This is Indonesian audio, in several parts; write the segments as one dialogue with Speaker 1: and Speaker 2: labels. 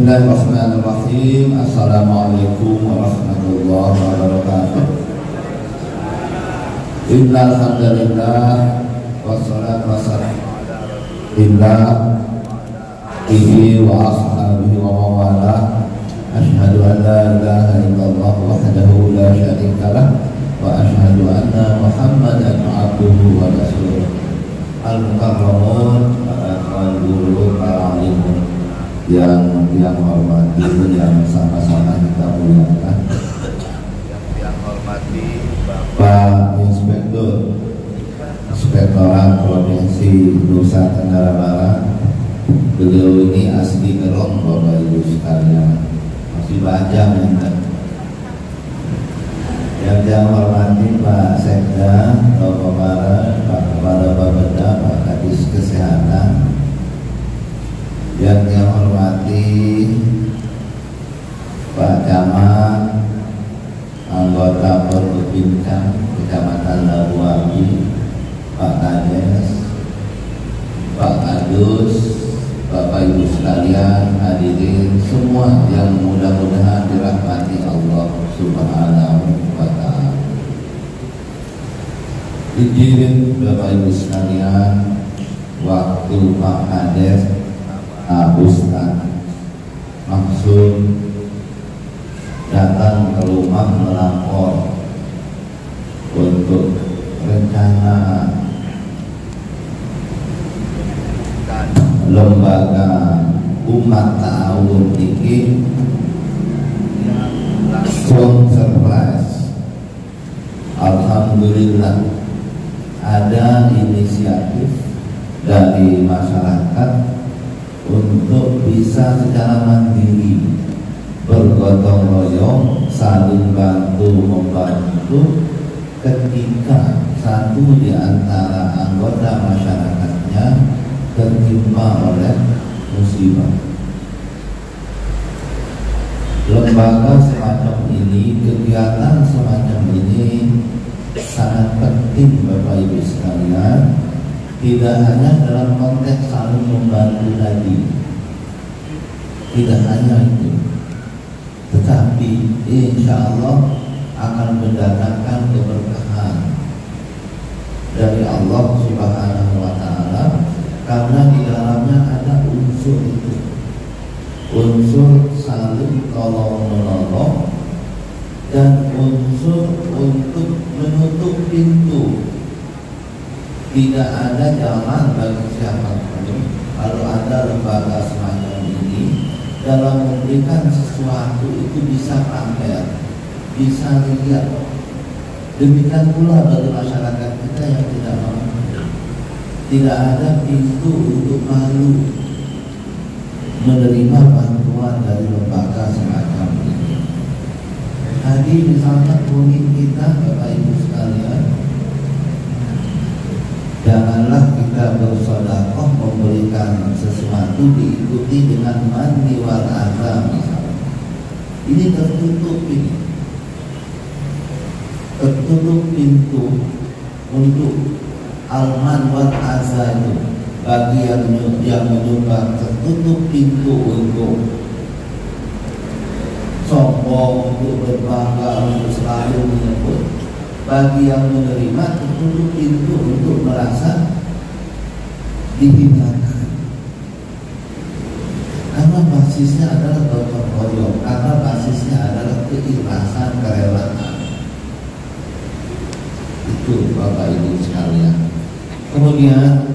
Speaker 1: Bismillahirrahmanirrahim. Assalamualaikum warahmatullahi wabarakatuh. Innal hamdalillah wassalatu wassalamu ala rasulillah wa ashabihi wa mawala. Asyhadu an la ilaha illallah wahdahu la syarika lah wa asyhadu anna Muhammadan abduhu wa rasuluh. Al-mukarramun, para kawan guru, para alimun yang hormati, yang sama-sama kita muliakan, yang hormati Bapak Inspektorat Provinsi Nusa Tenggara Barat. Beliau ini asli Gerong, Bapak Ibu sekalian, masih bajang ya. Yang hormati Pak Sekda, Bapak Barat, Pak Kepala Bapeda, Pak Kadis Kesehatan. Yang hormati Pak Camat, anggota Perbincang Kecamatan Labuabi, Pak Kades, Pak Kadus, Bapak Ibu sekalian, hadirin semua yang mudah-mudahan dirahmati Allah Subhanahu wa ta'ala. Izin Bapak Ibu sekalian, waktu Pak Kades Ustaz Maksud datang ke rumah melapor untuk rencana lembaga umat ta'awun ini, langsung surprise. Alhamdulillah ada inisiatif dari masyarakat untuk bisa secara mandiri bergotong royong, saling bantu membantu ketika satu di antara anggota masyarakatnya tertimpa oleh musibah. Lembaga semacam ini, kegiatan semacam ini sangat penting Bapak Ibu sekalian. Tidak hanya dalam konteks saling membantu tadi, tidak hanya itu, tetapi insya Allah akan mendatangkan keberkahan dari Allah Subhanahu wa ta'ala, karena di dalamnya ada unsur itu, unsur saling tolong menolong dan unsur untuk menutup pintu. Tidak ada jalan bagi siapapun kalau ada lembaga semacam ini dalam memberikan sesuatu itu bisa pamer, bisa lihat. Demikian pula bagi masyarakat kita yang tidak mampu. Tidak ada pintu untuk malu menerima bantuan dari lembaga semacam ini. Tadi misalnya kuning kita, Bapak Ibu sekalian, janganlah kita bersedekah memberikan sesuatu diikuti dengan mandi wal adha misalnya. Ini tertutup pintu untuk alman wal adha itu bagi yang menyumbang, tertutup pintu untuk sombong, untuk berbangga, untuk selalu menyebut. Bagi yang menerima tertutup pintu untuk merasa dihinakan, karena basisnya adalah gotong royong, karena basisnya adalah keikhlasan, kerelaan. Itu Bapak Ibu sekalian. Kemudian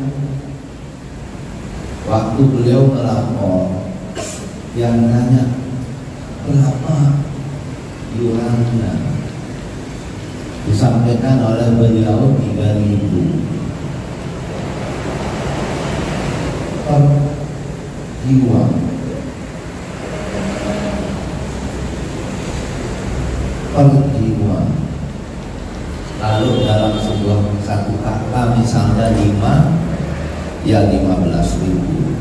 Speaker 1: waktu beliau melapor, yang nanya berapa iurannya, disampaikan oleh beliau 3.000 per jiwa. Lalu dalam satu kakak misalnya 5, ya 15.000.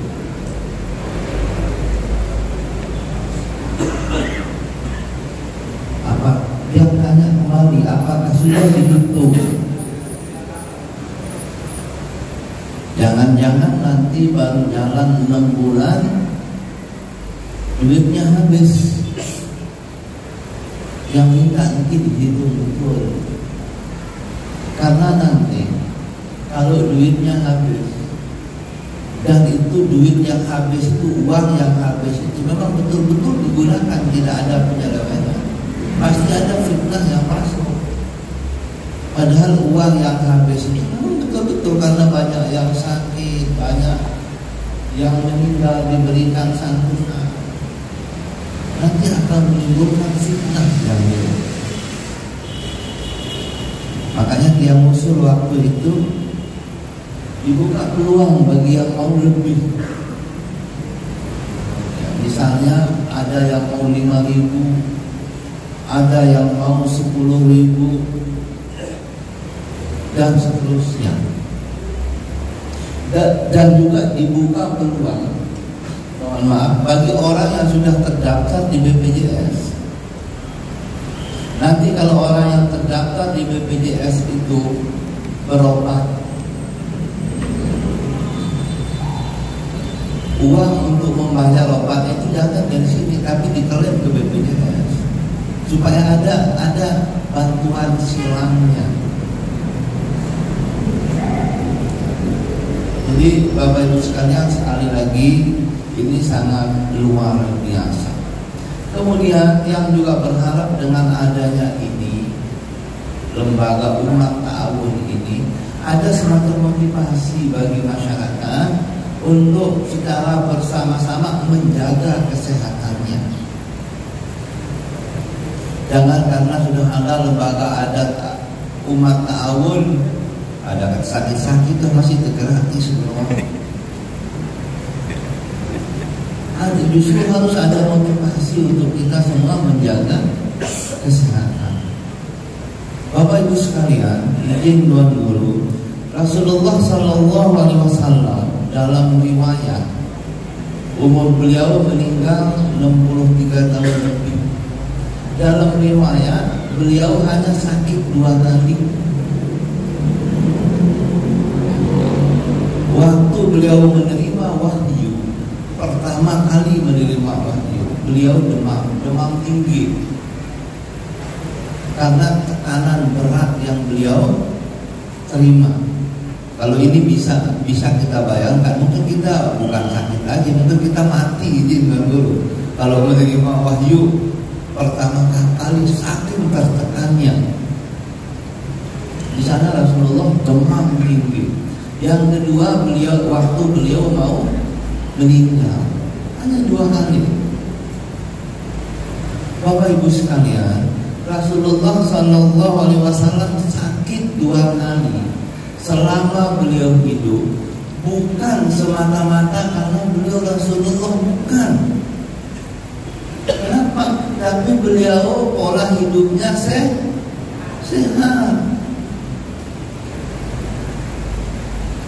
Speaker 1: Dia tanya kembali, apakah sudah dihitung? Jangan-jangan nanti baru jalan 6 bulan duitnya habis, yang minta nanti dihitung betul, karena nanti kalau duitnya habis, dan itu duit yang habis itu, uang yang habis itu memang betul-betul digunakan, tidak ada penyelewengan, pasti ada fitnah yang masuk. Padahal uang yang habis itu memang betul-betul karena banyak yang sakit, banyak yang meninggal diberikan santunan, nanti akan menimbulkan fitnah yang ini. Makanya Qiyam Usul waktu itu dibuka peluang bagi yang mau lebih. Ya, misalnya ada yang mau 5.000, ada yang mau 10.000, dan seterusnya. Dan juga dibuka peluang, mohon maaf, bagi orang yang sudah terdaftar di BPJS. Nanti kalau orang yang terdaftar di BPJS itu berobat, uang untuk membayar obatnya itu datang dari sini, tapi diklaim ke BPJS supaya ada bantuan silangnya. Jadi Bapak Ibu sekalian, sekali lagi ini sangat luar biasa. Kemudian yang juga berharap dengan adanya ini, lembaga umat ta'awun ini, ada semacam motivasi bagi masyarakat untuk secara bersama-sama menjaga kesehatannya. Jangan karena sudah ada lembaga adat umat ta'awun, ada sakit-sakit itu masih gratis semua. Justru harus ada motivasi untuk kita semua menjaga kesehatan. Bapak Ibu sekalian, izin tuan guru, Rasulullah Sallallahu Alaihi Wasallam dalam riwayat umur beliau meninggal 63 tahun lebih. Dalam riwayat beliau hanya sakit 2 kali. Waktu beliau menerima wahyu, pertama kali menerima wahyu, beliau demam tinggi karena tekanan berat yang beliau terima. Kalau ini bisa kita bayangkan, mungkin kita bukan sakit lagi, mungkin kita mati izin guru. Kalau menerima wahyu pertama kali saking tertekannya. Di sana Rasulullah demam tinggi. Yang kedua waktu beliau mau meninggal, hanya 2 kali. Bapak Ibu sekalian, Rasulullah Sallallahu Alaihi Wasallam sakit 2 kali selama beliau hidup, bukan semata-mata karena beliau Rasulullah, bukan. Kenapa? Tapi beliau pola hidupnya sehat.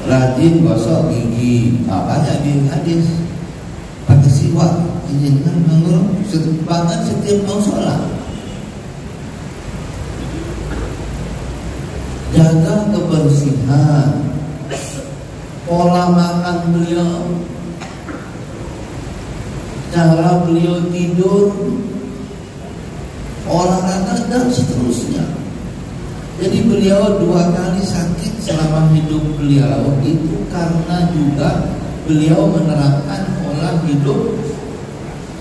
Speaker 1: Rajin gosok gigi, makanya di hadis pakai siwak, izinkan mengguru bahkan setiap mau sholat. Jaga kebersihan, pola makan beliau, cara beliau tidur, olahraga dan seterusnya. Jadi beliau 2 kali sakit selama hidup beliau itu karena juga beliau menerapkan pola hidup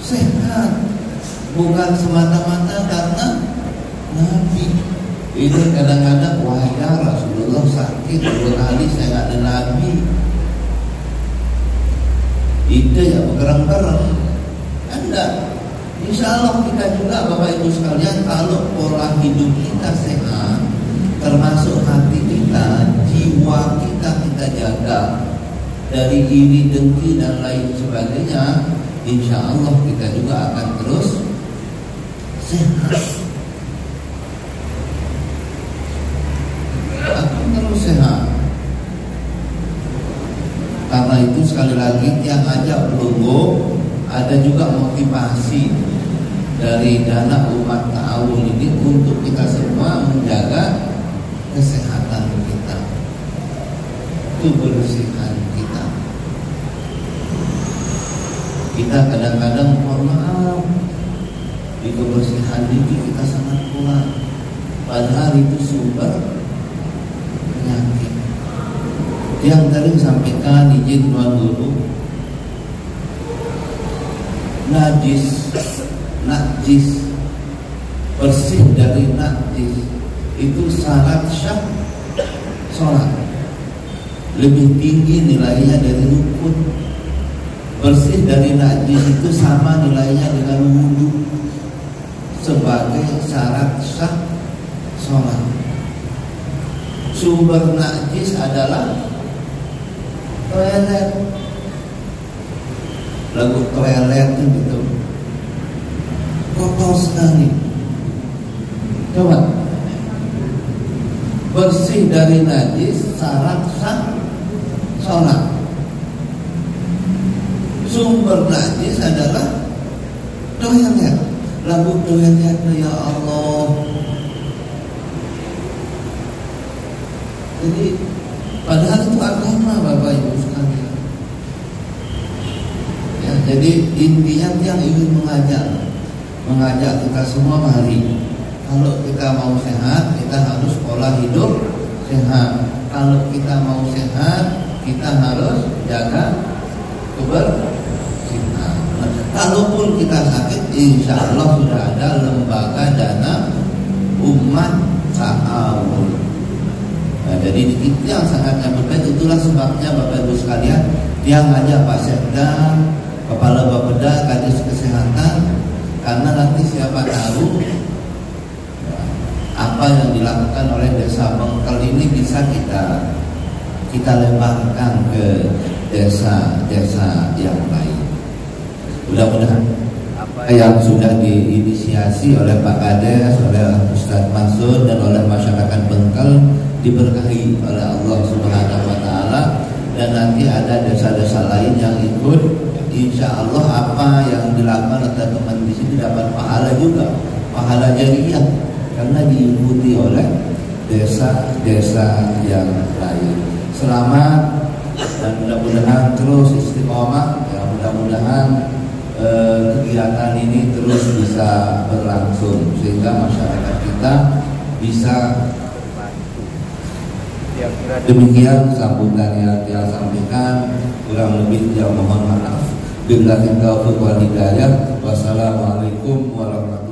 Speaker 1: sehat, bukan semata-mata karena Nabi. Ini kadang-kadang wajar Rasulullah sakit 2 kali, saya nggak ada Nabi. Itu ya bergerang-gerang. Anda, insya Allah kita juga Bapak Ibu sekalian, kalau pola hidup kita sehat, termasuk hati kita, jiwa kita jaga dari iri, dengki dan lain sebagainya, insya Allah kita juga akan terus sehat. Akan terus sehat. Karena itu sekali lagi yang ajak logo, ada juga motivasi dari dana umat ta'awun ini untuk kita semua menjaga kesehatan kita, kebersihan kita. Kita kadang-kadang mohon maaf kebersihan diri kita sangat kurang, padahal itu sumber penyakit. Yang tadi sampaikan izin tuan guru, najis, bersih dari najis itu syarat syah sholat, lebih tinggi nilainya dari rukun. Bersih dari najis itu sama nilainya dengan wudu sebagai syarat sah sholat. Sumber najis adalah toilet. Lagu toilet itu betul kotor sekali. Coba bersih dari najis syarat sah sholat. Sumber najis adalah toilet. Lagu toilet, ya Allah. Jadi padahal itu agama, Bapak Ibu sekalian. Ya, jadi intinya yang ingin mengajak kita semua, mari, kalau kita mau sehat, kita harus pola hidup sehat. Kalau kita mau sehat, kita harus jaga kebersihan. Kalaupun kita sakit, insya Allah sudah ada lembaga dana umat ta'awun. Nah, jadi itu yang sangat berkait. Itulah sebabnya Bapak Ibu sekalian, dia ngajak Pak Sekda, Kepala Bapeda, Kadis Kesehatan, karena nanti siapa tahu apa yang dilakukan oleh Desa Bengkel ini bisa kita lebarkan ke desa-desa yang lain. Mudah-mudahan apa yang sudah diinisiasi oleh Pak Kades, oleh Ustadz Mansur, dan oleh masyarakat Bengkel diberkahi oleh Allah Subhanahu wa Ta'ala, dan nanti ada desa-desa lain yang ikut. Insya Allah apa yang dilakukan oleh teman di sini dapat pahala juga, pahala jariyah, karena diikuti oleh desa-desa yang lain. Selamat, dan mudah-mudahan terus istiqomah, ya, mudah-mudahan kegiatan ini terus bisa berlangsung sehingga masyarakat kita bisa. Demikian sambutan yang dia sampaikan, kurang lebih dia mohon maaf. Billahi taufiq wal hidayah. Wassalamualaikum warahmatullahi wabarakatuh.